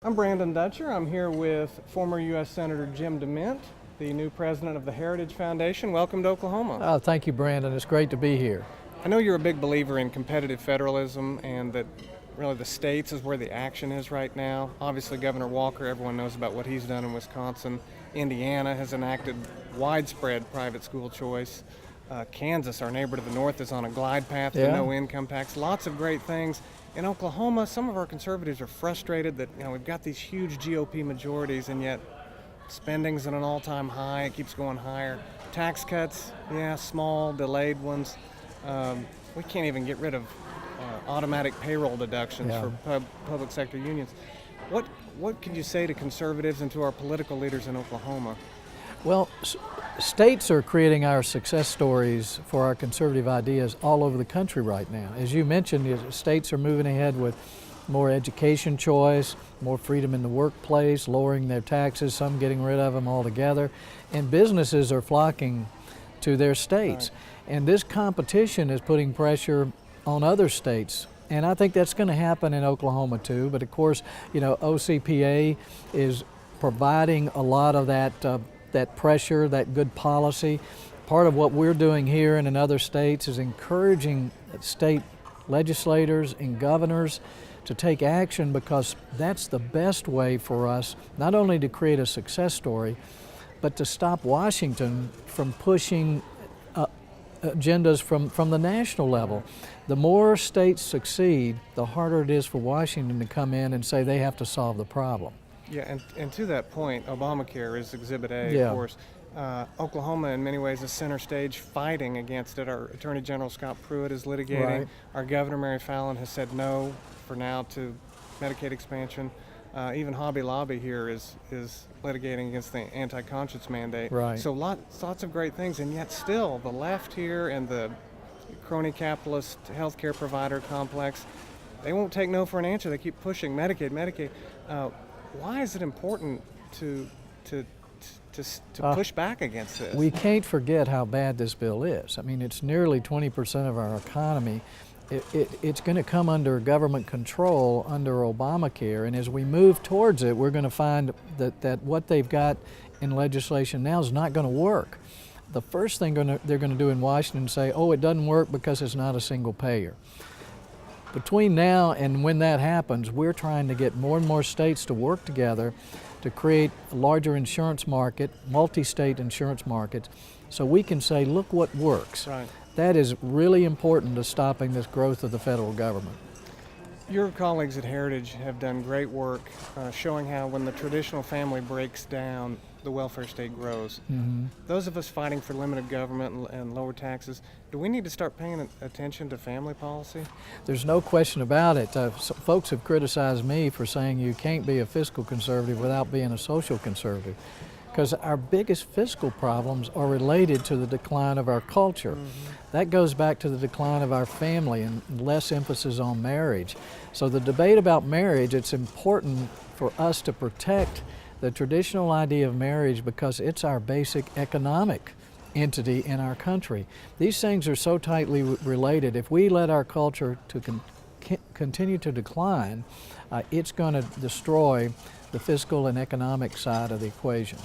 I'm Brandon Dutcher. I'm here with former U.S. Senator Jim DeMint, the new president of the Heritage Foundation. Welcome to Oklahoma. Oh, thank you, Brandon. It's great to be here. I know you're a big believer in competitive federalism and that really the states is where the action is right now. Obviously, Governor Walker, everyone knows about what he's done in Wisconsin. Indiana has enacted widespread private school choice. Kansas, our neighbor to the north, is on a glide path to no income tax. Lots of great things. In Oklahoma, some of our conservatives are frustrated that we've got these huge GOP majorities and yet spending's at an all-time high. It keeps going higher. Tax cuts, small, delayed ones. We can't even get rid of automatic payroll deductions for public sector unions. What could you say to conservatives and to our political leaders in Oklahoma? Well, states are creating our success stories for our conservative ideas all over the country right now. As you mentioned, states are moving ahead with more education choice, more freedom in the workplace, lowering their taxes, some getting rid of them altogether, and businesses are flocking to their states. Right. And this competition is putting pressure on other states. And I think that's going to happen in Oklahoma too. But of course, OCPA is providing a lot of that pressure, that good policy. Part of what we're doing here and in other states is encouraging state legislators and governors to take action, because that's the best way for us not only to create a success story, but to stop Washington from pushing agendas from the national level. The more states succeed, the harder it is for Washington to come in and say they have to solve the problem. Yeah, and to that point, Obamacare is Exhibit A, of course. Oklahoma, in many ways, is center stage fighting against it. Our Attorney General Scott Pruitt is litigating. Right. Our Governor Mary Fallin has said no for now to Medicaid expansion. Even Hobby Lobby here is litigating against the anti-conscience mandate. Right. So lots of great things, and yet still the left here and the crony capitalist healthcare provider complex, they won't take no for an answer. They keep pushing Medicaid. Why is it important to push back against this? We can't forget how bad this bill is. I mean, it's nearly 20% of our economy. It's going to come under government control under Obamacare, and as we move towards it, we're going to find that what they've got in legislation now is not going to work. The first thing they're going to do in Washington is say, oh, it doesn't work because it's not a single payer. Between now and when that happens, we're trying to get more and more states to work together to create a larger insurance market, multi-state insurance markets, so we can say, look what works. Right. That is really important to stopping this growth of the federal government. Your colleagues at Heritage have done great work showing how when the traditional family breaks down, the welfare state grows. Mm-hmm. Those of us fighting for limited government and lower taxes, do we need to start paying attention to family policy? There's no question about it. Folks have criticized me for saying you can't be a fiscal conservative without being a social conservative, because our biggest fiscal problems are related to the decline of our culture. Mm-hmm. That goes back to the decline of our family and less emphasis on marriage. So the debate about marriage, it's important for us to protect the traditional idea of marriage because it's our basic economic entity in our country. These things are so tightly related. If we let our culture continue to decline, it's going to destroy the fiscal and economic side of the equation.